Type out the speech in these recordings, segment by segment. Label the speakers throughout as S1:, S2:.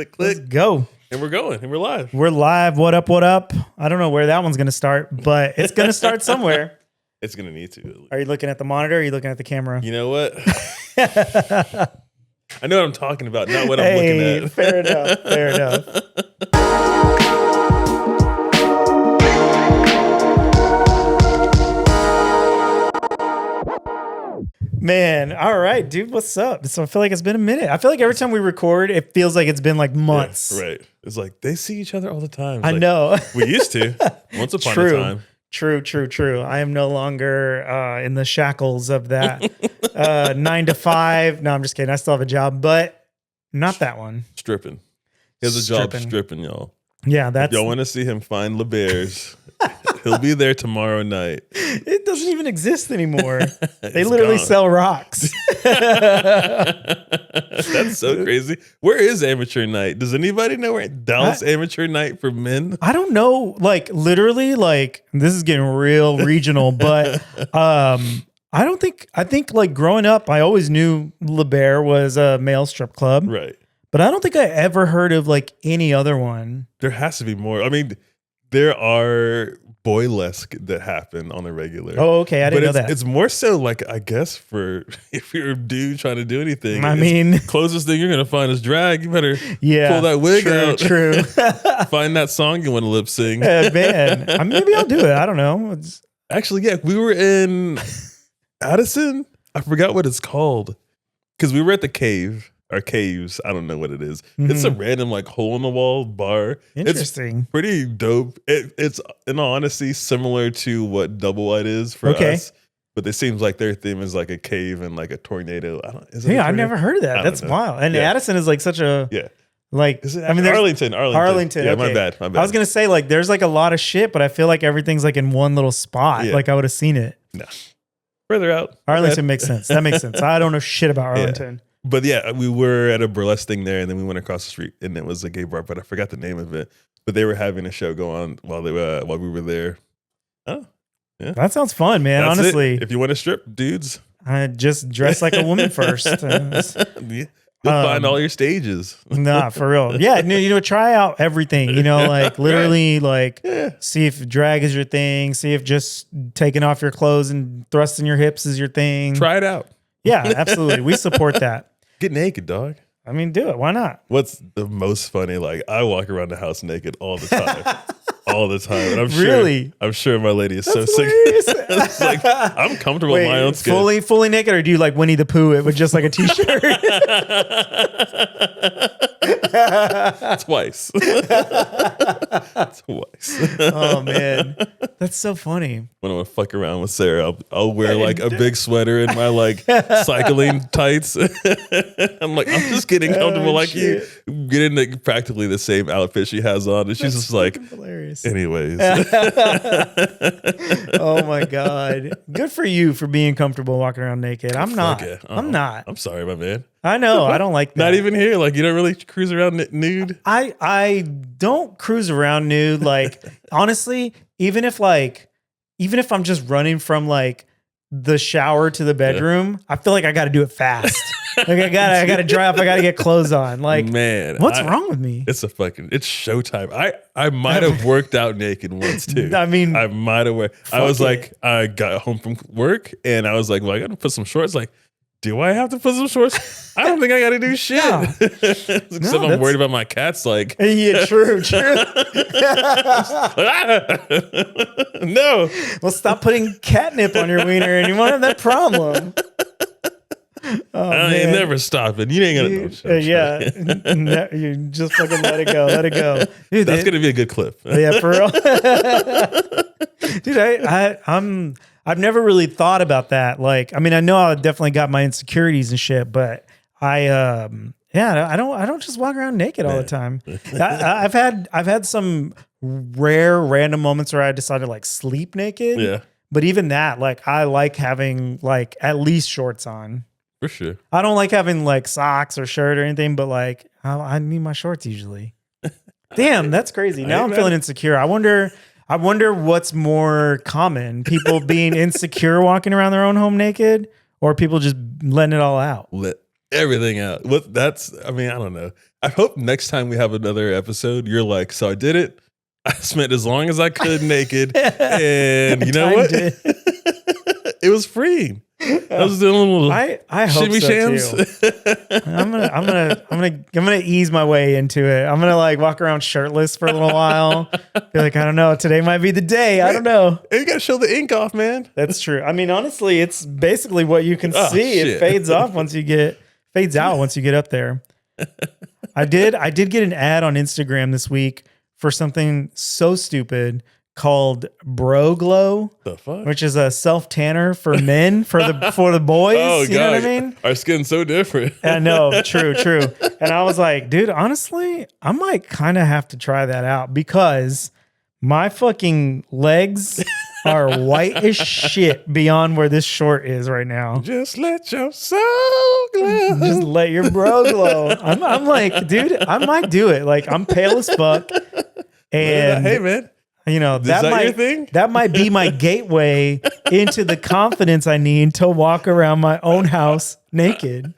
S1: click,
S2: Let's go.
S1: and we're going, and we're live.
S2: We're live. What up? What up? I don't know where that one's going to start, but it's going to start somewhere.
S1: It's gonna need to.
S2: Are you looking at the monitor? Or are you looking at the camera?
S1: You know what? I know what I'm talking about, not what I'm looking at.
S2: Fair enough. Fair enough. Man, all right, dude, what's up? So I feel like it's been a minute. I feel like every time we record, it feels like it's been like months.
S1: Yeah, right. It's like they see each other all the time. It's
S2: I
S1: like,
S2: know.
S1: We used to. Once upon a time.
S2: True. I am no longer in the shackles of that 9 to 5. No, I'm just kidding. I still have a job, but not that one.
S1: Stripping. He has a job stripping, y'all.
S2: Yeah, that's.
S1: Y'all want to see him find LeBears. He'll be there tomorrow night.
S2: It doesn't even exist anymore. They
S1: It's
S2: literally
S1: gone.
S2: sell rocks.
S1: That's so crazy. Where is amateur night? Does anybody know where Dallas amateur night for men?
S2: I don't know. Like literally, like this is getting real regional, but I think like growing up, I always knew LeBear was a male strip club,
S1: Right.
S2: but I don't think I ever heard of like any other one.
S1: There has to be more. I mean, there are boylesque that happen on the regular.
S2: Oh, okay. I didn't know
S1: But
S2: that.
S1: it's more so like, I guess, for if you're a dude trying to do anything.
S2: I
S1: it's
S2: mean,
S1: closest thing you're going to find is drag. You better
S2: yeah,
S1: pull that wig out.
S2: True.
S1: Find that song you want to lip sing.
S2: Man, maybe I'll do it. I don't know.
S1: Actually, yeah, we were in Addison. I forgot what it's called. Because we were at the cave. Or caves. I don't know what it is. It's a random like hole in the wall bar.
S2: Interesting.
S1: It's pretty dope. It's in all honesty similar to what Double Wide is for us. But it seems like their theme is like a cave and like a tornado.
S2: I've never heard of that. That's wild. And Addison is like such a like.
S1: Is it
S2: Arlington.
S1: Arlington. Yeah,
S2: okay.
S1: my bad.
S2: I was gonna say like there's like a lot of shit, but I feel like everything's like in one little spot.
S1: Yeah.
S2: Like I would have seen it.
S1: No. Further out.
S2: Arlington makes sense. That makes sense. I don't know shit about Arlington.
S1: But yeah, we were at a burlesque thing there, and then we went across the street, and it was a gay bar, but I forgot the name of it. But they were having a show go on while we were there. Oh, yeah,
S2: That sounds fun, man.
S1: That's
S2: honestly,
S1: it. If you want to strip, dudes,
S2: I just dress like a woman first.
S1: You'll find all your stages.
S2: Nah, for real. Yeah, try out everything. Like literally, like see if drag is your thing. See if just taking off your clothes and thrusting your hips is your thing.
S1: Try it out.
S2: Yeah, absolutely. We support that.
S1: Get naked, dog.
S2: I mean, do it. Why not?
S1: What's the most funny? Like, I walk around the house naked all the time. All the time. And I'm sure my lady is so sick. It's like, I'm comfortable in my own skin.
S2: Fully naked, or do you like Winnie the Pooh it with just like a t-shirt?
S1: Twice. Twice.
S2: Oh man, that's so funny.
S1: When I'm gonna fuck around with Sarah, I'll wear like a big sweater and my like cycling tights. I'm just getting comfortable like you. Getting like practically the same outfit she has on, and she's just like,
S2: hilarious.
S1: Anyways.
S2: Oh my god, good for you for being comfortable walking around naked. I'm not.
S1: Yeah.
S2: I'm not.
S1: I'm sorry, my man.
S2: I know. I don't like that.
S1: Not even here. Like, you don't really cruise around nude.
S2: I don't cruise around nude. Like, honestly, even if I'm just running from like the shower to the bedroom, I feel like I got to do it fast. Like I gotta dry up. I gotta get clothes on. Like,
S1: man,
S2: what's wrong with me?
S1: It's showtime. I might have worked out naked once too.
S2: I mean,
S1: I might have. I was like, I got home from work and I was like, well, I got to put some shorts. Like, do I have to put some shorts? I don't think I got to do shit.
S2: No.
S1: Except I'm worried about my cats. Like,
S2: yeah, true.
S1: No.
S2: Well, stop putting catnip on your wiener, and you won't have that problem. Oh,
S1: I ain't never stopping. You ain't gonna know.
S2: You just fucking let it go. Let it go. Dude,
S1: that's gonna be a good clip.
S2: Yeah, for real. Dude, I've never really thought about that. Like, I mean, I know I definitely got my insecurities and shit, but I don't just walk around naked all the time. I've had some rare random moments where I decided to like sleep naked.
S1: Yeah.
S2: But even that, like, I like having like at least shorts on.
S1: For sure.
S2: I don't like having like socks or shirt or anything, but like I need my shorts usually. Damn, that's crazy. Now I'm feeling insecure. I wonder what's more common: people being insecure walking around their own home naked, or people just letting it all out.
S1: Let everything out. I don't know. I hope next time we have another episode, you're like, so I did it. I spent as long as I could naked, and you know what? It was freeing. I was doing a little
S2: I hope
S1: shimmy
S2: so
S1: shams.
S2: too. I'm gonna ease my way into it. I'm gonna like walk around shirtless for a little while. Be like, I don't know, today might be the day. I don't know.
S1: And you gotta show the ink off, man.
S2: That's true. I mean, honestly, it's basically what you can
S1: Oh,
S2: see.
S1: shit.
S2: It fades out once you get up there. I did get an ad on Instagram this week for something so stupid called Bro Glow,
S1: The fuck?
S2: which is a self tanner for men for the boys.
S1: Oh,
S2: you know what I mean?
S1: Our skin's so different.
S2: I know, true. And I was like, dude, honestly, I might kind of have to try that out because my fucking legs are white as shit beyond where this short is right now.
S1: Just let your soul glow.
S2: Just let your bro glow. I'm like, dude, I might do it. Like, I'm pale as fuck. And
S1: hey, man.
S2: you know,
S1: that
S2: might
S1: your thing?
S2: that might be my gateway into the confidence I need to walk around my own house naked.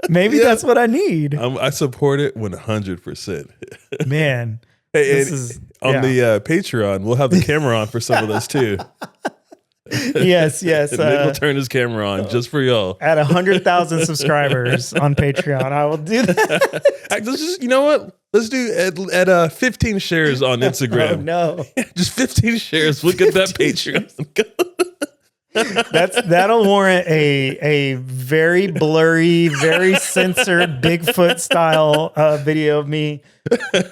S2: Maybe that's what I need.
S1: I support it 100%.
S2: Man.
S1: Hey,
S2: This
S1: and
S2: is-
S1: on
S2: yeah.
S1: the Patreon, we'll have the camera on for some of those too.
S2: Yes.
S1: And Nick will turn his camera on just for y'all.
S2: At 100,000 subscribers on Patreon, I will do that.
S1: Let's just, you know what? Let's do at 15 shares on Instagram.
S2: Oh no.
S1: Just 15 shares. Look at that Patreon.
S2: That'll warrant a very blurry, very censored Bigfoot style video of me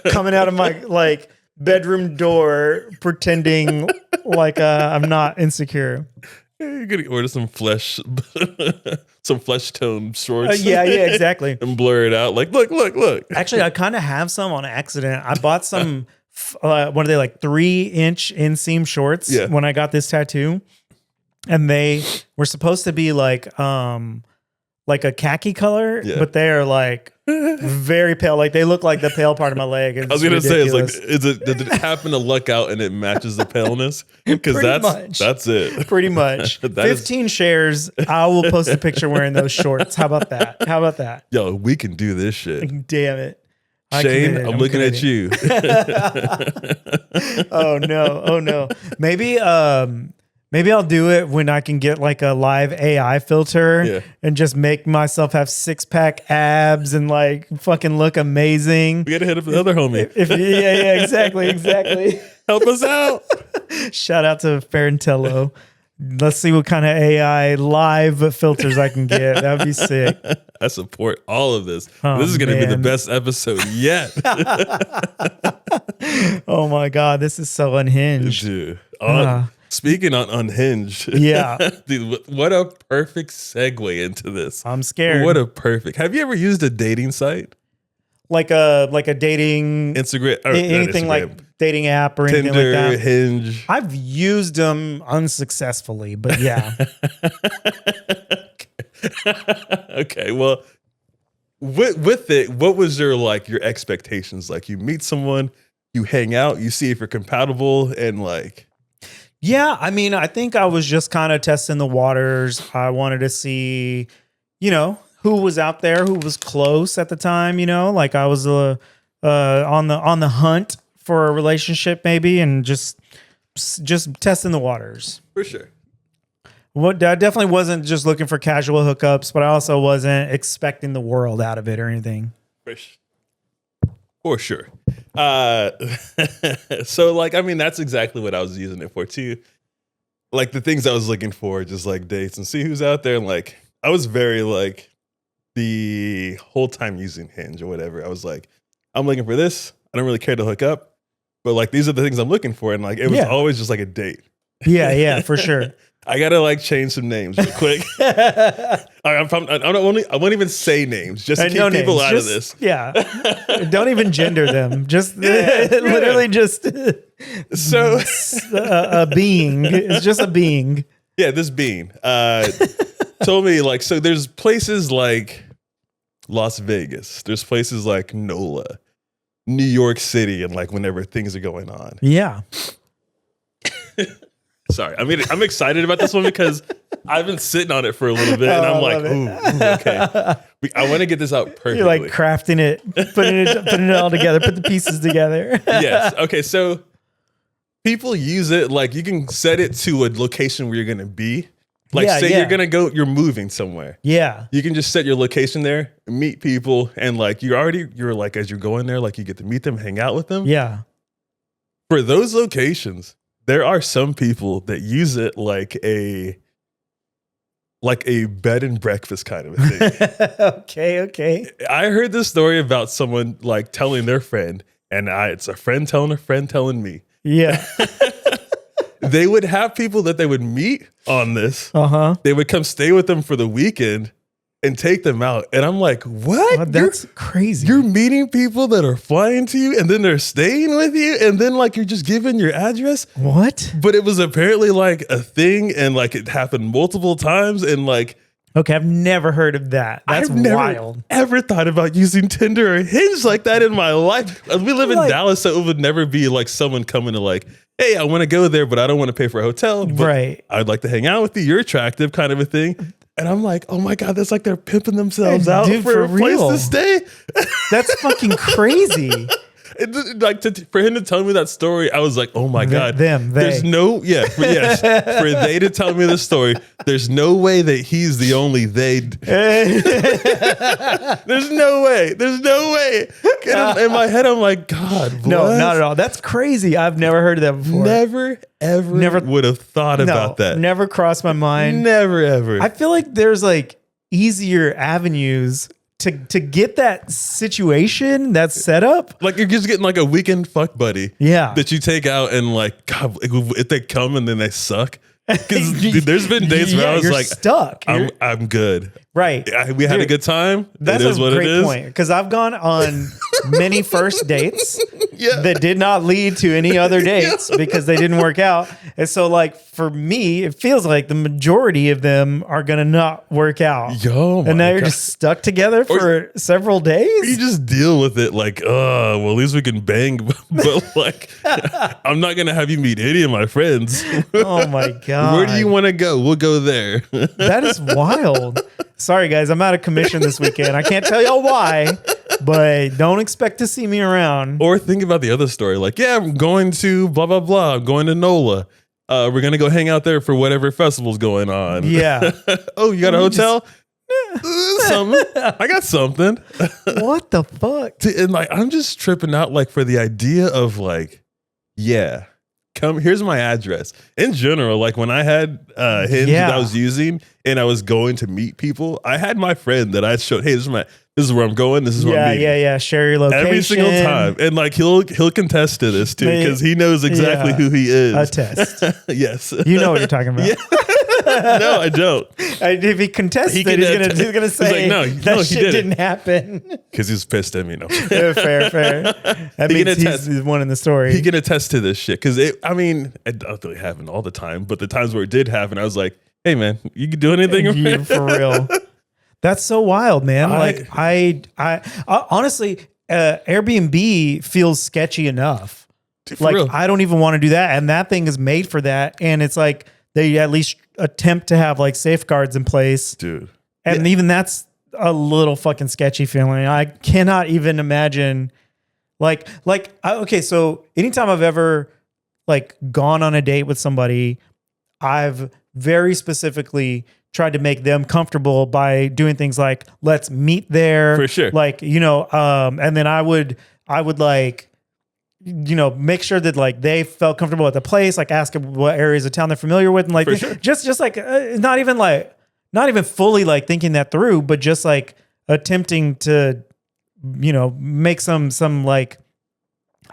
S2: coming out of my like bedroom door pretending like I'm not insecure.
S1: You're gonna order some flesh tone shorts.
S2: Yeah, exactly.
S1: And blur it out. Like, look.
S2: Actually, I kind of have some on accident. I bought some. What are they, like 3-inch inseam shorts?
S1: Yeah.
S2: When I got this tattoo, and they were supposed to be like a khaki color,
S1: Yeah.
S2: but they are like very pale. Like they look like the pale part of my leg.
S1: I was gonna say, it's like, did it happen to luck out and it matches the paleness? Because
S2: Pretty much.
S1: that's it.
S2: pretty much
S1: That is-
S2: 15 shares. I will post a picture wearing those shorts. How about that?
S1: Yo, we can do this shit.
S2: Damn it.
S1: Shane, I'm looking at you.
S2: Oh no. Maybe I'll do it when I can get like a live AI filter
S1: Yeah.
S2: and just make myself have 6-pack abs and like fucking look amazing.
S1: We gotta hit up the other homie.
S2: Yeah, exactly.
S1: Help us out.
S2: Shout out to Farentello. Let's see what kind of AI live filters I can get. That would be sick.
S1: I support all of this.
S2: Oh,
S1: This is gonna be the
S2: man.
S1: best episode yet.
S2: Oh my God, this is so unhinged.
S1: Dude.
S2: Ah.
S1: Speaking on Unhinged.
S2: Yeah.
S1: Dude, what a perfect segue into this.
S2: I'm scared.
S1: What a perfect. Have you ever used a dating site?
S2: like a dating
S1: Instagram or
S2: anything
S1: Instagram.
S2: like dating app or anything
S1: Tinder,
S2: like that.
S1: Hinge.
S2: I've used them unsuccessfully, but yeah.
S1: Okay, well, with it, what was your expectations? Like, you meet someone, you hang out, you see if you're compatible, and like,
S2: Yeah, I mean, I think I was just kind of testing the waters. I wanted to see, who was out there, who was close at the time, like I was on the hunt for a relationship maybe, and just testing the waters.
S1: for sure.
S2: I definitely wasn't just looking for casual hookups, but I also wasn't expecting the world out of it or anything.
S1: For sure. So like, I mean, that's exactly what I was using it for too. Like the things I was looking for, just like dates and see who's out there. And like, I was very like the whole time using Hinge or whatever. I was like, I'm looking for this. I don't really care to hook up, but like, these are the things I'm looking for. And like, it was
S2: Yeah.
S1: always just like a date.
S2: Yeah, for sure.
S1: I gotta like change some names real quick. I won't even say names just to keep
S2: No
S1: people
S2: names.
S1: out
S2: Just-
S1: of this.
S2: Yeah. Don't even gender them. Just
S1: Yeah.
S2: literally just
S1: So
S2: a being. It's just a being.
S1: yeah, this being told me like, so there's places like Las Vegas, there's places like NOLA, New York City, and like whenever things are going on.
S2: Yeah.
S1: Sorry. I mean, I'm excited about this one because I've been sitting on it for a little bit, and I'm like, ooh, okay. I want to get this out perfectly.
S2: You're like crafting it, putting it all together, put the pieces together.
S1: Yes. Okay. So people use it like you can set it to a location where you're going to be. Like say you're going to go, you're moving somewhere.
S2: Yeah.
S1: You can just set your location there, meet people, and like you're like, as you're going there, like you get to meet them, hang out with them.
S2: Yeah.
S1: For those locations, there are some people that use it like a bed and breakfast kind of a thing.
S2: Okay.
S1: I heard this story about someone like telling their friend, and it's a friend telling me.
S2: Yeah.
S1: They would have people that they would meet on this.
S2: Uh-huh.
S1: They would come stay with them for the weekend and take them out. And I'm like, what?
S2: Oh, that's crazy.
S1: You're meeting people that are flying to you and then they're staying with you and then like you're just giving your address.
S2: What?
S1: But it was apparently like a thing and like it happened multiple times and like.
S2: Okay, I've never heard of that. That's wild.
S1: Ever thought about using Tinder or Hinge like that in my life? We live in Dallas, so it would never be like someone coming to like, hey, I want to go there, but I don't want to pay for a hotel. But
S2: right.
S1: I'd like to hang out with you. You're attractive, kind of a thing. And I'm like, oh my God, that's like they're pimping themselves out for a place to stay.
S2: That's fucking crazy.
S1: Like for him to tell me that story, I was like, "Oh my God!"
S2: There's
S1: no, for they to tell me this story. There's no way that he's the only they. There's no way. There's no way. In my head, I'm like, God, what?
S2: No, not at all. That's crazy. I've never heard of that before.
S1: Never would have thought about that.
S2: Never crossed my mind.
S1: Never ever.
S2: I feel like there's like easier avenues to get that situation, that setup.
S1: Like you're just getting like a weekend fuck buddy.
S2: Yeah.
S1: That you take out and like, God, if they come and then they suck. Because there's been days where I was like,
S2: stuck.
S1: I'm good.
S2: Right.
S1: We had a good time.
S2: That's a great point. Because I've gone on many first dates that did not lead to any other dates because they didn't work out. And so like for me, it feels like the majority of them are going to not work out. And now you're just stuck together for several days.
S1: You just deal with it like, well, at least we can bang. But like, I'm not going to have you meet any of my friends.
S2: Oh my God.
S1: Where do you want to go? We'll go there.
S2: That is wild. Sorry, guys. I'm out of commission this weekend. I can't tell y'all why, but don't expect to see me around.
S1: Or think about the other story. Like, yeah, I'm going to blah, blah, blah. I'm going to NOLA. We're going to go hang out there for whatever festival's going on.
S2: Yeah.
S1: Oh, you got a hotel? Something. I got something.
S2: What the fuck?
S1: And like, I'm just tripping out like for the idea of like, yeah. Here's my address. In general, like when I had Hinge that I was using and I was going to meet people, I had my friend that I showed, hey, this is where I'm going. This is what I'm meeting.
S2: Yeah. Share your location.
S1: Every single time. And like he'll contest to this too, because he knows exactly who he is.
S2: Attest.
S1: Yes.
S2: You know what you're talking about.
S1: Yeah. No, I don't.
S2: If he contests it, he's gonna say that shit didn't happen.
S1: Because he's pissed at me. No.
S2: Fair. That means he's one in the story.
S1: He can attest to this shit. Because it don't really happen all the time, but the times where it did happen, I was like, hey man, you can do anything
S2: for real. That's so wild, man. I honestly, Airbnb feels sketchy enough. Like real. I don't even want to do that. And that thing is made for that. And it's like, they at least attempt to have like safeguards in place.
S1: Dude.
S2: And even that's a little fucking sketchy feeling. I cannot even imagine okay. So anytime I've ever like gone on a date with somebody, I've very specifically tried to make them comfortable by doing things like, let's meet there.
S1: For sure.
S2: Like, and then I would like, make sure that like they felt comfortable at the place, like ask them what areas of town they're familiar with. And like, just like, not even fully like thinking that through, but just like attempting to, make some like,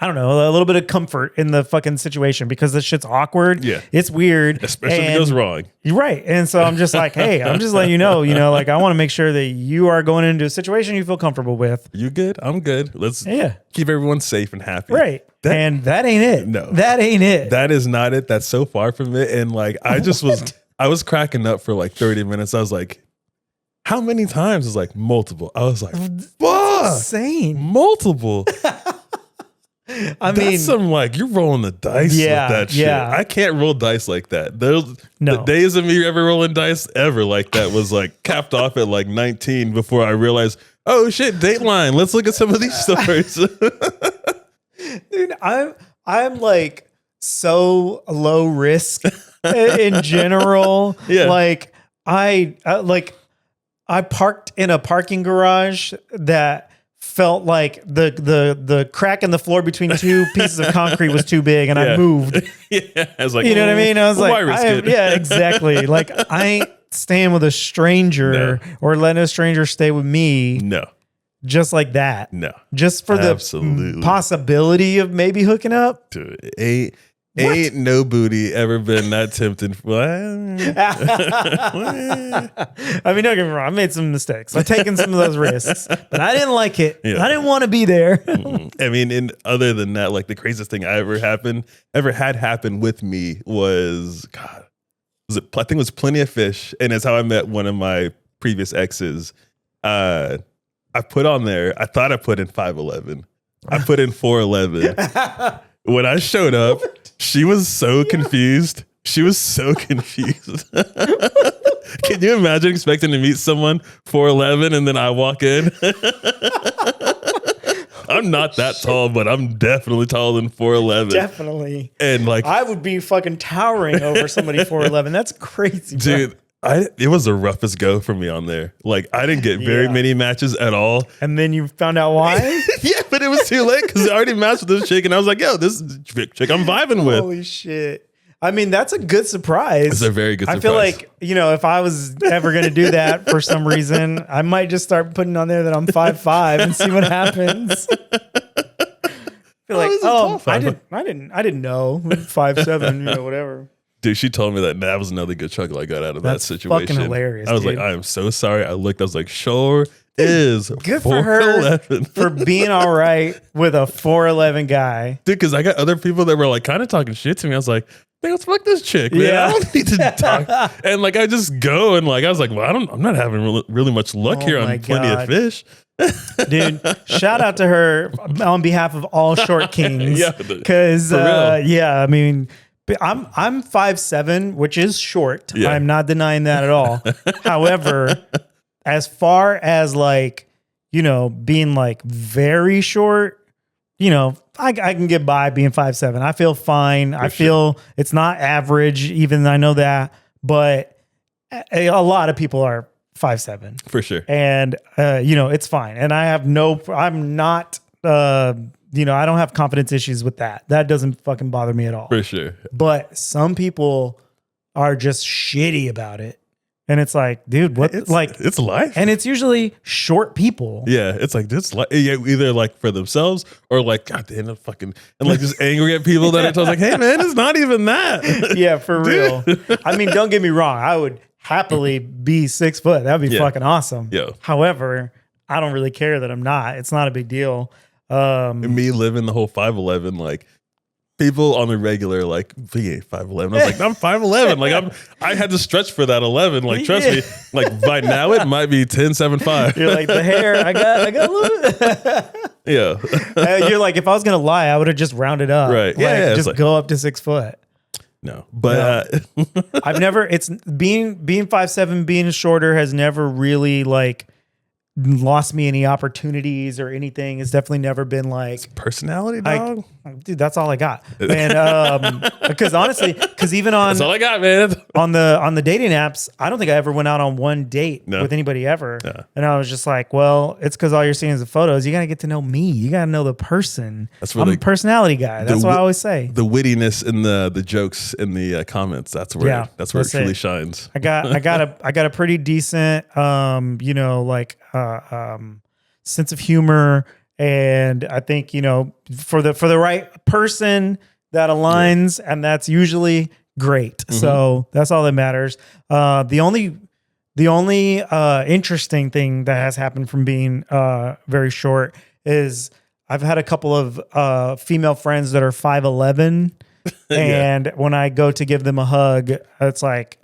S2: I don't know, a little bit of comfort in the fucking situation because this shit's awkward.
S1: Yeah.
S2: It's weird.
S1: Especially if it goes wrong.
S2: You're right. And so I'm just like, hey, I'm just letting you know, like I want to make sure that you are going into a situation you feel comfortable with.
S1: You good? I'm good. Let's keep everyone safe and happy.
S2: Right. And that ain't it.
S1: No.
S2: That ain't it.
S1: That is not it. That's so far from it. And like, I was cracking up for like 30 minutes. I was like, how many times? It was like multiple. I was like, fuck.
S2: Insane.
S1: Multiple.
S2: I
S1: That's
S2: mean,
S1: some like you're rolling the dice
S2: Yeah,
S1: with that shit.
S2: yeah.
S1: I can't roll dice like that. The
S2: No.
S1: days of me ever rolling dice ever like that was like capped off at like 19 before I realized, oh shit, Dateline. Let's look at some of these stories.
S2: dude, I'm like so low risk in general.
S1: Yeah.
S2: Like I parked in a parking garage that felt like the crack in the floor between two pieces of concrete was too big, and
S1: Yeah.
S2: I moved.
S1: Yeah, I was like,
S2: You know what I mean? I was
S1: why
S2: like,
S1: risk it?
S2: yeah, exactly. Like I ain't staying with a stranger or letting a stranger stay with me
S1: No,
S2: just like that.
S1: no,
S2: Just for the
S1: Absolutely.
S2: possibility of maybe hooking up.
S1: dude, ain't no booty ever been that tempting.
S2: I mean, don't get me wrong. I made some mistakes. I've taken some of those risks, but I didn't like it.
S1: Yeah.
S2: I didn't want to be there.
S1: I mean, and other than that, like the craziest thing I ever had happen with me was, God, I think it was Plenty of Fish, and it's how I met one of my previous exes. I put on there, I thought I put in 5'11". I put in 4'11". When I showed up, she was so confused. She was so confused. Can you imagine expecting to meet someone 4'11" and then I walk in? I'm not that tall, but I'm definitely taller than 4'11".
S2: Definitely.
S1: And like,
S2: I would be fucking towering over somebody 4'11". That's crazy, bro.
S1: dude, it was the roughest go for me on there. Like, I didn't get very
S2: Yeah.
S1: many matches at all.
S2: And then you found out why?
S1: Yeah, but it was too late because I already matched with this chick, and I was like, yo, this is the chick I'm vibing with.
S2: Holy shit. I mean, that's a good surprise.
S1: It's a very good
S2: I
S1: surprise.
S2: feel like, if I was ever going to do that for some reason, I might just start putting on there that I'm 5'5" and see what happens. Feel like,
S1: he's a tall
S2: I
S1: fella.
S2: didn't know 5'7", whatever.
S1: Dude, she told me that was another good chuckle I got out of
S2: That's
S1: that situation.
S2: fucking hilarious,
S1: I was
S2: dude.
S1: like, I am so sorry. I looked, I was like, sure is.
S2: Good for her
S1: 4'11".
S2: for being all right with a 4'11" guy.
S1: Dude, because I got other people that were like kind of talking shit to me. I was like, "Hey, let's fuck this chick, man.
S2: Yeah.
S1: I don't need to talk." And like, I just go and like, I was like, well, I'm not having really much luck
S2: Oh
S1: here
S2: my
S1: on Plenty
S2: God.
S1: of Fish.
S2: Dude, shout out to her on behalf of all short kings.
S1: Yeah,
S2: Because
S1: for real.
S2: yeah, I mean, I'm 5'7", which is short.
S1: Yeah.
S2: I'm not denying that at all. However, as far as like, being like very short, I can get by being 5'7". I feel fine. I feel it's not average, even I know that, but a lot of people are 5'7".
S1: For sure.
S2: And it's fine. And I have I'm not I don't have confidence issues with that. That doesn't fucking bother me at all.
S1: For sure.
S2: But some people are just shitty about it. And it's like, dude, what
S1: It's life.
S2: and it's usually short people.
S1: Yeah, it's like this, like either like for themselves or like God damn it, fucking, and like just angry at people that are told like, hey man, it's not even that.
S2: Yeah, for real. I mean, don't get me wrong. I would happily be 6 foot. That'd be
S1: Yeah.
S2: fucking awesome.
S1: Yeah.
S2: However, I don't really care that I'm not. It's not a big deal.
S1: And me living the whole 5'11", like people on the regular, like he ain't 5'11". I was like, I'm 5'11". Like I had to stretch for that 11. Like trust me, like by now it might be 10.75.
S2: You're like, the hair, I got a little bit.
S1: Yeah.
S2: You're like, if I was gonna lie, I would have just rounded up.
S1: Right.
S2: Like,
S1: Yeah, it's
S2: just
S1: like-
S2: go up to 6 foot.
S1: No, but
S2: I've never. It's being 5'7", being shorter has never really like lost me any opportunities or anything. It's definitely never been like,
S1: personality, dog.
S2: dude, that's all I got. And because honestly, because even
S1: That's all I got, man.
S2: on the dating apps, I don't think I ever went out on one date
S1: No.
S2: with anybody ever.
S1: Yeah.
S2: And I was just like, well, it's because all you're seeing is the photos. You got to get to know me. You got to know the person.
S1: That's where
S2: I'm
S1: the-
S2: a personality guy. That's what I always say.
S1: The wittiness and the jokes in the comments. That's where
S2: Yeah,
S1: it
S2: that's
S1: truly
S2: it.
S1: shines.
S2: I got a pretty decent sense of humor, and I think for the right person that aligns, and that's usually great.
S1: Mm-hmm.
S2: So that's all that matters. The only interesting thing that has happened from being very short is I've had a couple of female friends that are 5'11", and when I go to give them a hug, it's like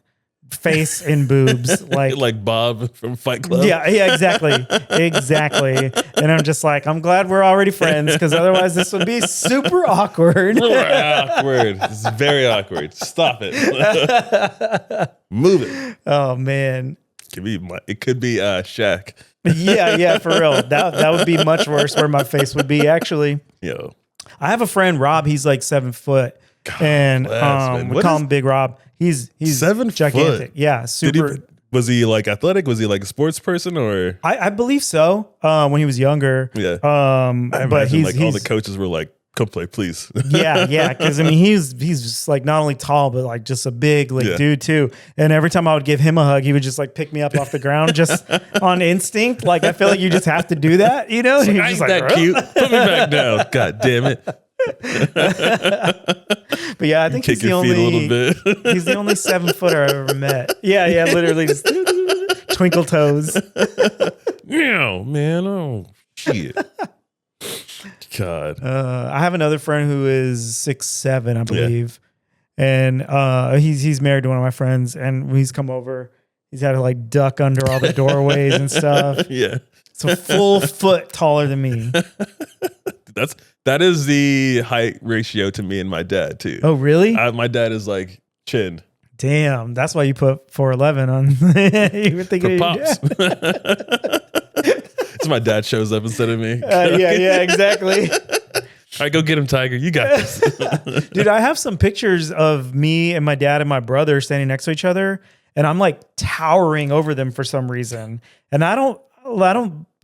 S2: face and boobs.
S1: Like Bob from Fight Club.
S2: Yeah, exactly. Exactly. And I'm just like, I'm glad we're already friends because otherwise this would be super awkward.
S1: Awkward. It's very awkward. Stop it. Move it.
S2: Oh man.
S1: It could be Shaq.
S2: Yeah, for real. That would be much worse where my face would be actually.
S1: Yo.
S2: I have a friend, Rob, he's like 7 foot. And we call him Big Rob. He's
S1: 7
S2: gigantic.
S1: foot.
S2: Yeah, super.
S1: Was he like athletic? Was he like a sports person or?
S2: I believe so. When he was younger.
S1: Yeah.
S2: But he's
S1: like all the coaches were like, "Come play, please."
S2: yeah. Because I mean, he's just like not only tall, but like just a big dude too. And every time I would give him a hug, he would just like pick me up off the ground just on instinct. Like I feel like you just have to do that, you know?
S1: Like, I ain't that cute. Put me back down. God damn it.
S2: But yeah, I think he's the only he's the only 7 footer I've ever met. Yeah, literally just twinkle toes.
S1: Yeah, man. Oh shit. God.
S2: I have another friend who is 6'7", I believe, and he's married to one of my friends, and when he's come over, he's had to like duck under all the doorways and stuff.
S1: Yeah,
S2: it's a full foot taller than me.
S1: That is the height ratio to me and my dad too.
S2: Oh, really?
S1: My dad is like chin.
S2: Damn, that's why you put 4'11" on. You were thinking
S1: for pops. So my dad shows up instead of me.
S2: Yeah, exactly.
S1: All right, go get him, Tiger. You got this.
S2: Dude, I have some pictures of me and my dad and my brother standing next to each other, and I'm like towering over them for some reason. And I don't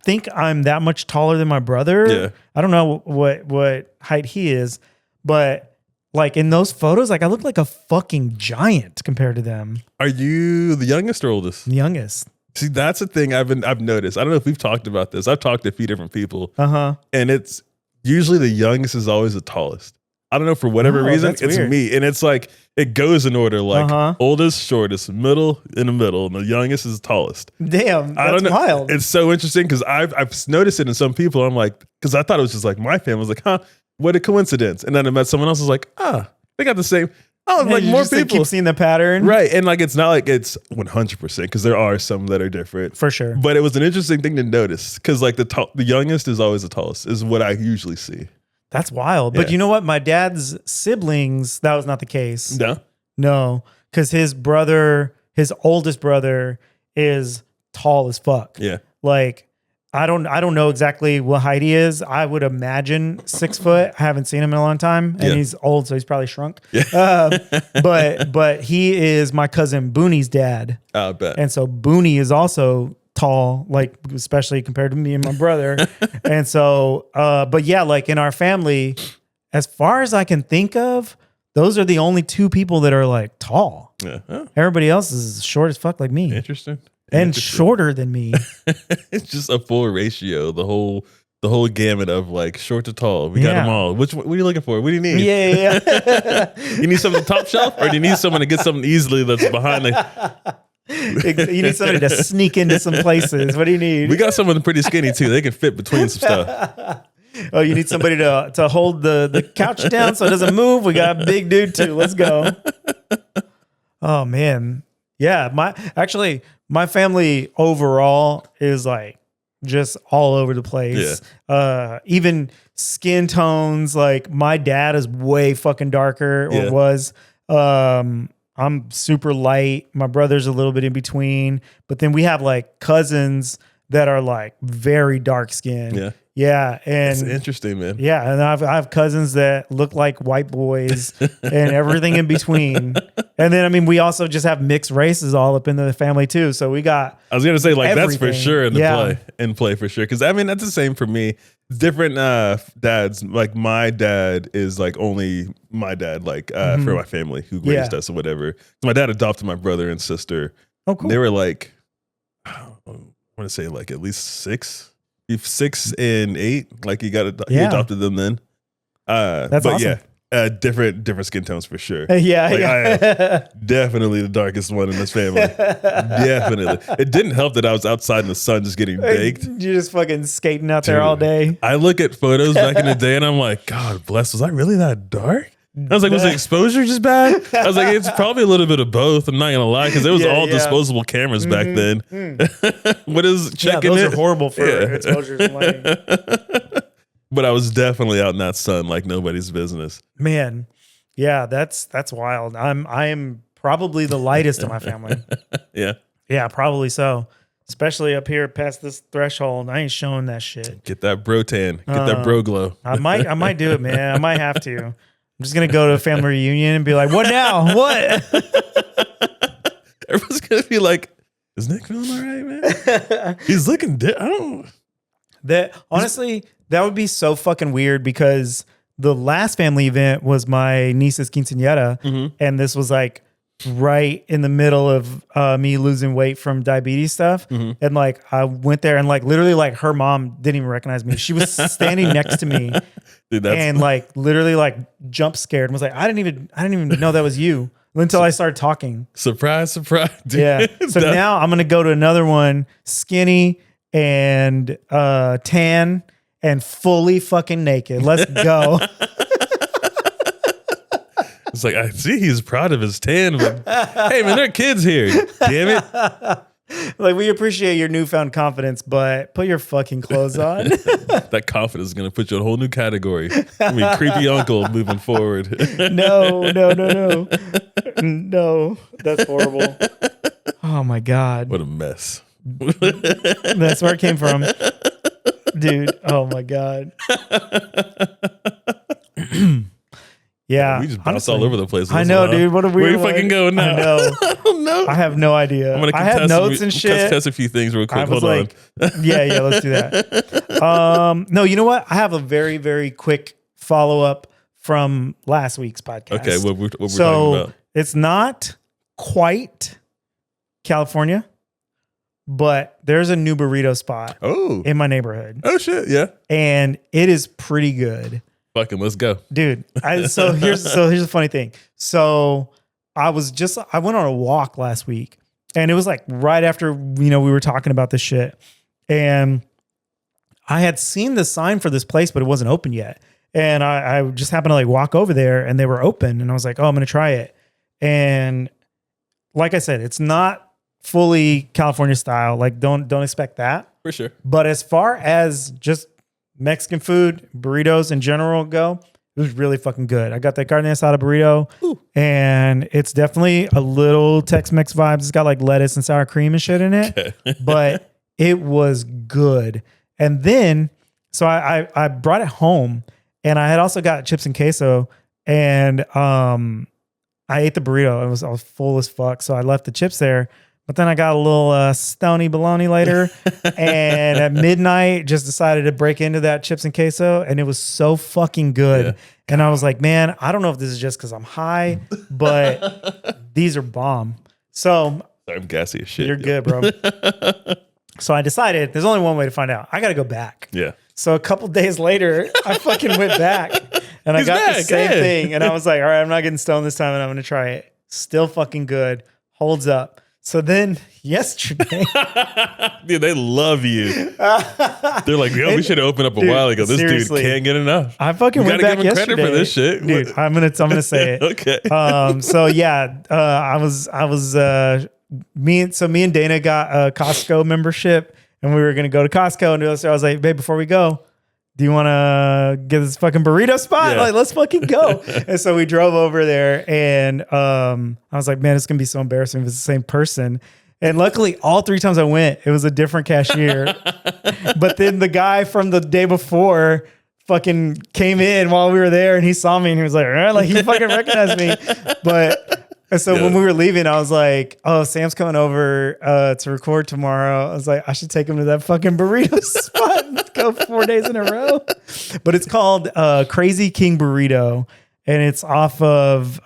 S2: think I'm that much taller than my brother.
S1: Yeah.
S2: I don't know what height he is, but like in those photos, like I look like a fucking giant compared to them.
S1: Are you the youngest or oldest?
S2: The youngest.
S1: See, that's the thing I've noticed. I don't know if we've talked about this. I've talked to a few different people. And it's usually the youngest is always the tallest. I don't know, for whatever reason, it's weird. Me. And it's like, it goes in order, like oldest, shortest, middle, in the middle, and the youngest is the tallest.
S2: Damn,
S1: I don't know.
S2: Wild.
S1: It's so interesting because I've noticed it in some people. I'm like, because I thought it was just like my family. I was like, huh, what a coincidence. And then I met someone else, I was like, they got the same. Oh, like more people
S2: keep seeing the pattern,
S1: right? And like it's not like it's 100% because there are some that are different
S2: for sure.
S1: But it was an interesting thing to notice because like the youngest is always the tallest is what I usually see.
S2: That's wild. Yeah. But you know what? My dad's siblings, that was not the case. No, because his oldest brother, is tall as fuck.
S1: Yeah,
S2: like. I don't know exactly what height he is. I would imagine 6 foot. I haven't seen him in a long time, and he's old, so he's probably shrunk. Yeah. But he is my cousin Booney's dad.
S1: I bet.
S2: And so Booney is also tall, like especially compared to me and my brother. And so, but yeah, like in our family, as far as I can think of, those are the only 2 people that are like tall.
S1: Yeah. Oh.
S2: Everybody else is short as fuck, like me.
S1: Interesting.
S2: And shorter than me.
S1: It's just a full ratio. The whole gamut of like short to tall. We got them all. What are you looking for? What do you need?
S2: Yeah.
S1: You need something top shelf, or do you need someone to get something easily that's behind
S2: you need somebody to sneak into some places. What do you need?
S1: We got someone pretty skinny too. They can fit between some stuff.
S2: Oh, you need somebody to hold the couch down so it doesn't move? We got a big dude too. Let's go. Oh man. Yeah. My family overall is like just all over the place. Yeah. Even skin tones. Like my dad is way fucking darker or was. I'm super light. My brother's a little bit in between. But then we have like cousins that are like very dark skinned.
S1: Yeah.
S2: Yeah, and
S1: it's interesting, man.
S2: Yeah, and I have cousins that look like white boys and everything in between. And then I mean, we also just have mixed races all up in the family too. So we got.
S1: I was gonna say like everything. That's for sure in play for sure. Because I mean that's the same for me. Different dads. Like my dad is like only my dad. Like for my family who raised us or whatever. My dad adopted my brother and sister.
S2: Oh, cool.
S1: They were like, I want to say like at least 6 and 8, like he adopted them then.
S2: That's awesome.
S1: Yeah, different skin tones for sure.
S2: Yeah,
S1: like, I am definitely the darkest one in this family. Definitely. It didn't help that I was outside in the sun just getting baked.
S2: You're just fucking skating out there all day.
S1: I look at photos back in the day and I'm like, God bless, was I really that dark? I was like, was the exposure just bad? I was like, it's probably a little bit of both. I'm not gonna lie, because it was all disposable cameras back then. What is checking?
S2: Those are horrible for exposures and lighting.
S1: But I was definitely out in that sun like nobody's business.
S2: Man, yeah, that's wild. I am probably the lightest of my family. Yeah, probably so. Especially up here past this threshold. I ain't showing that shit.
S1: Get that bro tan. Get that bro glow.
S2: I might do it, man. I might have to. I'm just gonna go to a family reunion and be like, "What now? What?"
S1: Everyone's gonna be like, "Is Nick feeling all right, man? He's looking. I don't."
S2: Honestly, that would be so fucking weird because the last family event was my niece's quinceañera, and this was like right in the middle of me losing weight from diabetes stuff. And like I went there and like literally like her mom didn't even recognize me. She was standing next to me. Dude, and like literally like jump scared and was like, I didn't even know that was you until I started talking.
S1: Surprise. Dude.
S2: Yeah. So now I'm gonna go to another one, skinny and tan and fully fucking naked. Let's go.
S1: It's like, I see he's proud of his tan, but hey man, there are kids here. Damn it.
S2: Like, we appreciate your newfound confidence, but put your fucking clothes on.
S1: That confidence is going to put you in a whole new category. I mean, creepy uncle moving forward.
S2: No. No, that's horrible. Oh my God.
S1: What a mess.
S2: That's where it came from. Dude, oh my God. Yeah,
S1: we just bounced all over the place.
S2: I know, dude. What are we?
S1: Where are you fucking going now?
S2: I know.
S1: I don't know.
S2: I have no idea.
S1: I'm gonna
S2: I had notes and shit.
S1: Test a few things real quick. Hold
S2: on. Yeah, let's do that. No, you know what? I have a very, very quick follow up from last week's podcast.
S1: Okay, what we're talking about?
S2: It's not quite California, but there's a new burrito spot in my neighborhood.
S1: Oh shit, yeah.
S2: And it is pretty good.
S1: Fucking let's go.
S2: Dude. So here's the funny thing. So I went on a walk last week and it was like right after, we were talking about this shit, and I had seen the sign for this place, but it wasn't open yet. And I just happened to like walk over there and they were open and I was like, oh, I'm going to try it. And like I said, it's not fully California style. Like don't expect that.
S1: For sure.
S2: But as far as just Mexican food, burritos in general go, it was really fucking good. I got that carne asada burrito. Ooh. And it's definitely a little Tex-Mex vibes. It's got like lettuce and sour cream and shit in it, okay. But it was good. And then, so I brought it home and I had also got chips and queso, and I ate the burrito. I was full as fuck. So I left the chips there. But then I got a little stony baloney later, and at midnight just decided to break into that chips and queso, and it was so fucking good. Yeah. And I was like, man, I don't know if this is just because I'm high, but these are bomb. So
S1: I'm gassy as shit.
S2: You're good, bro. So I decided there's only one way to find out. I got to go back.
S1: Yeah.
S2: So a couple days later, I fucking went back, and I got the same thing. And I was like, all right, I'm not getting stoned this time, and I'm going to try it. Still fucking good. Holds up. So then yesterday,
S1: dude, they love you. They're like, yo, we should have opened up a while ago. This dude can't get enough.
S2: I fucking went back yesterday.
S1: Credit for this shit,
S2: dude. I'm gonna say it.
S1: Okay.
S2: So yeah, I was me and Dana got a Costco membership, and we were gonna go to Costco and do this. So I was like, babe, before we go, do you want to get this fucking burrito spot? Yeah. Like, let's fucking go. And so we drove over there, and I was like, man, it's going to be so embarrassing if it's the same person. And luckily, all 3 times I went, it was a different cashier. But then the guy from the day before fucking came in while we were there, and he saw me, and he was like, all right, like he fucking recognized me. And so when we were leaving, I was like, oh, Sam's coming over to record tomorrow. I was like, I should take him to that fucking burrito spot and go 4 days in a row. But it's called Crazy King Burrito, and it's off of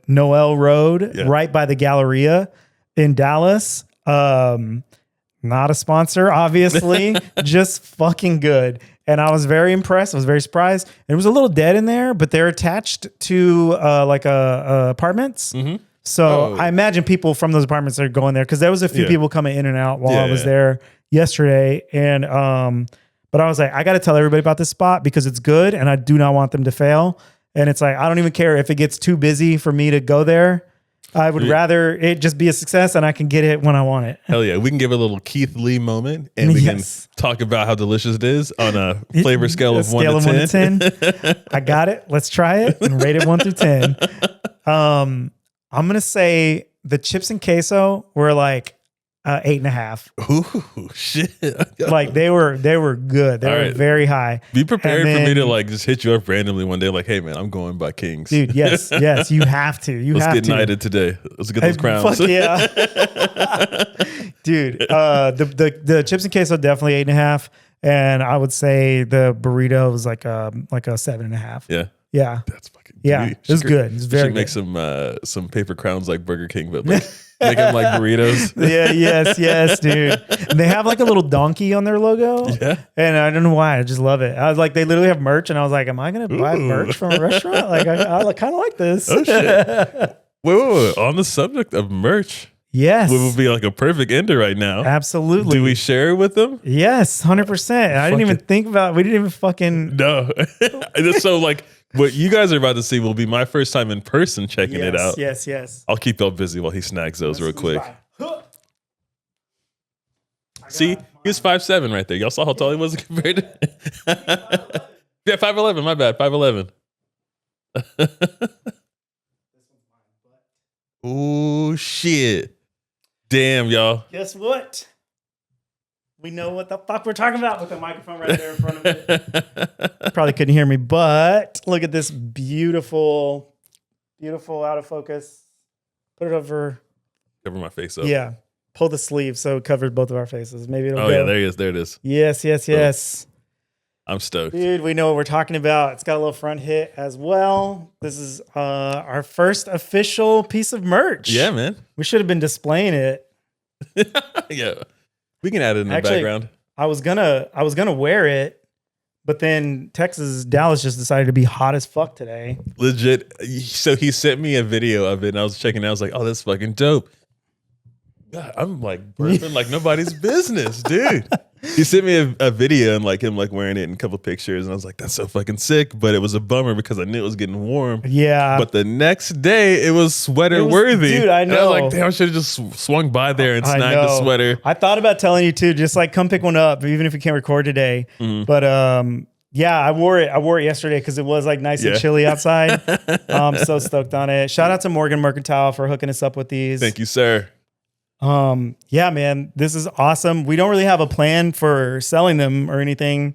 S2: Noel Road, right by the Galleria in Dallas. Not a sponsor, obviously, just fucking good. And I was very impressed. I was very surprised. It was a little dead in there, but they're attached to like apartments. Mm-hmm. So I imagine people from those apartments are going there, because there was a few people coming in and out while I was there yesterday. And but I was like, I got to tell everybody about this spot because it's good, and I do not want them to fail. And it's like, I don't even care if it gets too busy for me to go there. I would rather it just be a success and I can get it when I want it.
S1: Hell yeah. We can give a little Keith Lee moment and we can talk about how delicious it is on a flavor scale of 1 to 10.
S2: I got it. Let's try it and rate it 1 through 10. I'm going to say the chips and queso were like 8.5.
S1: Ooh, shit.
S2: Like they were good. They were very high.
S1: Be prepared for me to like just hit you up randomly one day. Like, hey man, I'm going by Kings.
S2: Dude, yes. You have to.
S1: Let's get knighted today. Let's get those crowns.
S2: Fuck yeah. Dude, the chips and queso definitely 8.5. And I would say the burrito was like a 7.5.
S1: Yeah.
S2: Yeah.
S1: That's fucking
S2: it's good. It's very
S1: good. Make some paper crowns like Burger King, but like, make them like burritos.
S2: Yes, dude. And they have like a little donkey on their logo.
S1: Yeah.
S2: And I don't know why. I just love it. I was like, they literally have merch, and I was like, am I going to buy merch from a restaurant? Like, I kind of like this.
S1: Oh, shit. Wait. On the subject of merch.
S2: Yes.
S1: What would be like a perfect ender right now?
S2: Absolutely.
S1: Do we share it with them?
S2: Yes, 100%. I didn't even think about it. We didn't even fucking.
S1: No. So like what you guys are about to see will be my first time in person checking it out.
S2: Yes.
S1: I'll keep y'all busy while he snags those real quick. See, he was 5'7" right there. Y'all saw how tall he was compared to. Yeah, 5'11". My bad, 5'11". Oh shit! Damn, y'all.
S2: Guess what? We know what the fuck we're talking about with the microphone right there in front of it. Probably couldn't hear me, but look at this beautiful out of focus. Put it over.
S1: Cover my face up.
S2: Yeah. Pull the sleeve so it covers both of our faces. Maybe it'll go.
S1: Yeah, there he is. There it is.
S2: Yes.
S1: I'm stoked.
S2: Dude, we know what we're talking about. It's got a little front hit as well. This is our first official piece of merch.
S1: Yeah, man.
S2: We should have been displaying it.
S1: Yeah. We can add it in the background.
S2: I was gonna wear it, but then Dallas just decided to be hot as fuck today.
S1: Legit. So he sent me a video of it and I was checking it out. I was like, oh, that's fucking dope. God, I'm like burping like nobody's business, dude. He sent me a video and like him like wearing it in a couple pictures, and I was like, "That's so fucking sick." But it was a bummer because I knew it was getting warm.
S2: Yeah.
S1: But the next day, it was sweater worthy.
S2: Dude, I know.
S1: And I was like, "Damn, I should have just swung by there and snagged the sweater."
S2: I thought about telling you too, just like come pick one up, even if you can't record today. Mm-hmm. But yeah, I wore it yesterday because it was like nice and chilly outside. I'm so stoked on it. Shout out to Morgan Mercantile for hooking us up with these.
S1: Thank you, sir.
S2: Yeah, man, this is awesome. We don't really have a plan for selling them or anything.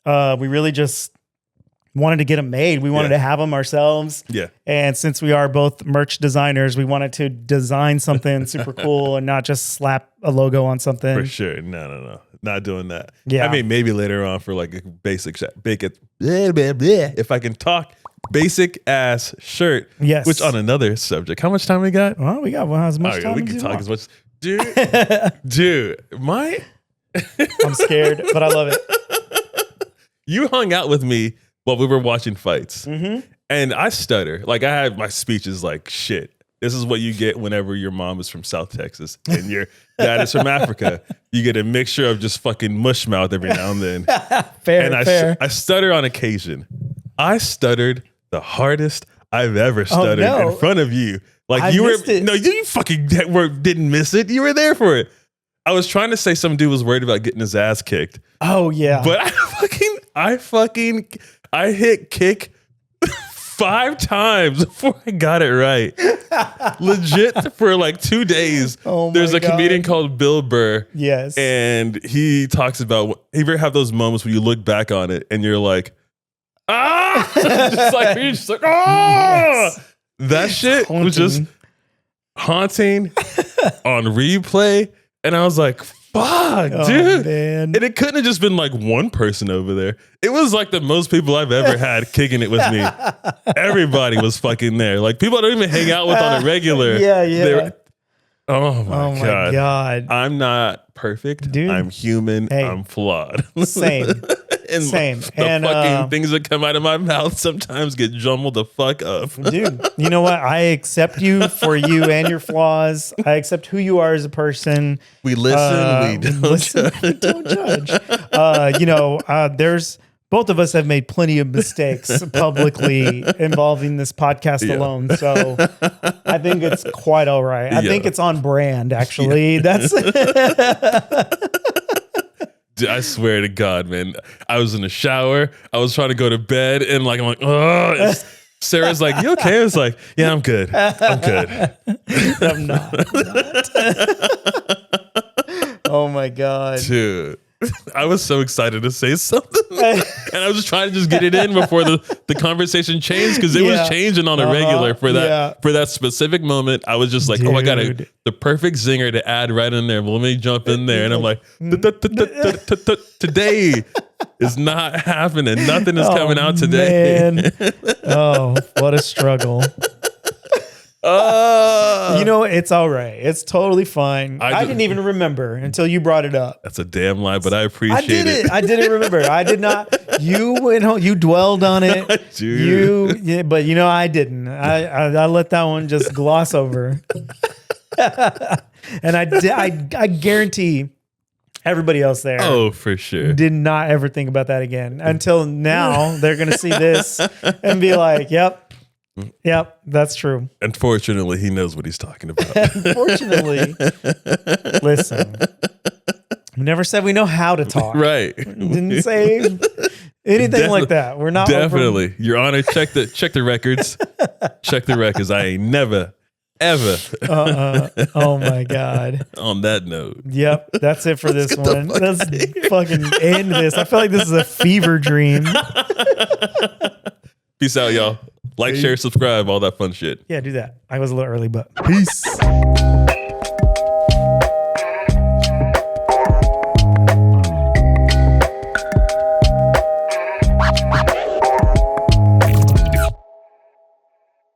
S2: We really just wanted to get them made. We wanted to have them ourselves.
S1: Yeah.
S2: And since we are both merch designers, we wanted to design something super cool and not just slap a logo on something.
S1: For sure. No. Not doing that.
S2: Yeah.
S1: I mean, maybe later on for like a basic if I can talk. Basic ass shirt.
S2: Yes.
S1: Which on another subject. How much time we got?
S2: Well, we got as much time.
S1: We can talk as much. Dude,
S2: I'm scared, but I love it.
S1: You hung out with me while we were watching fights.
S2: Mm-hmm.
S1: And I stutter. Like I have my speeches like shit. This is what you get whenever your mom is from South Texas and your dad is from Africa. You get a mixture of just fucking mush mouth every now and then.
S2: Fair.
S1: I stutter on occasion. I stuttered the hardest I've ever stuttered in front of you. Like you fucking didn't miss it. You were there for it. I was trying to say some dude was worried about getting his ass kicked.
S2: Oh yeah.
S1: But I hit kick 5 times before I got it right. Legit for like 2 days.
S2: Oh my
S1: There's a
S2: God.
S1: comedian called Bill Burr.
S2: Yes.
S1: And he talks about, you ever have those moments where you look back on it and you're like, you're just like,
S2: Yes.
S1: That shit was just haunting on replay. And I was like, fuck, dude.
S2: Man.
S1: And it couldn't have just been like one person over there. It was like the most people I've ever had kicking it with me. Everybody was fucking there. Like people I don't even hang out with on a regular.
S2: Yeah.
S1: Oh my
S2: God.
S1: I'm not perfect.
S2: Dude.
S1: I'm human.
S2: Hey.
S1: I'm flawed.
S2: Same.
S1: And
S2: Same.
S1: The
S2: And
S1: fucking things that come out of my mouth sometimes get jumbled the fuck up.
S2: Dude, you know what? I accept you for you and your flaws. I accept who you are as a person.
S1: We listen, we don't judge.
S2: We don't judge. There's both of us have made plenty of mistakes publicly involving this podcast alone. So I think it's quite all right. I think it's on brand, actually. That's
S1: Dude, I swear to God, man. I was in the shower. I was trying to go to bed, and I'm like, oh. Sarah's like, you okay? I was like, yeah, I'm good. I'm good.
S2: I'm not. Oh my God.
S1: Dude. I was so excited to say something. And I was just trying to just get it in before the conversation changed, because it was changing on a regular for that specific moment. I was just like, oh, I got the perfect zinger to add right in there. Well, let me jump in there. And I'm like, today is not happening. Nothing is coming out today.
S2: Man. Oh, what a struggle. It's all right. It's totally fine. I didn't even remember until you brought it up.
S1: That's a damn lie, but I appreciate it.
S2: I didn't remember. I did not. You went home. You dwelled on it. But I didn't. I let that one just gloss over. And I guarantee everybody else there.
S1: Oh, for sure.
S2: Did not ever think about that again until now. They're going to see this and be like, Yep, that's true.
S1: Unfortunately, he knows what he's talking about.
S2: Unfortunately, listen, we never said we know how to talk.
S1: Right.
S2: Didn't say anything like that. We're not
S1: definitely. Your Honor, check the records. Check the records. I ain't never, ever.
S2: Oh my God.
S1: On that note.
S2: Yep, that's it for this one. Let's fucking end this. I feel like this is a fever dream.
S1: Peace out, y'all. Like, share, subscribe, all that fun shit.
S2: Yeah, do that. I was a little early, but peace.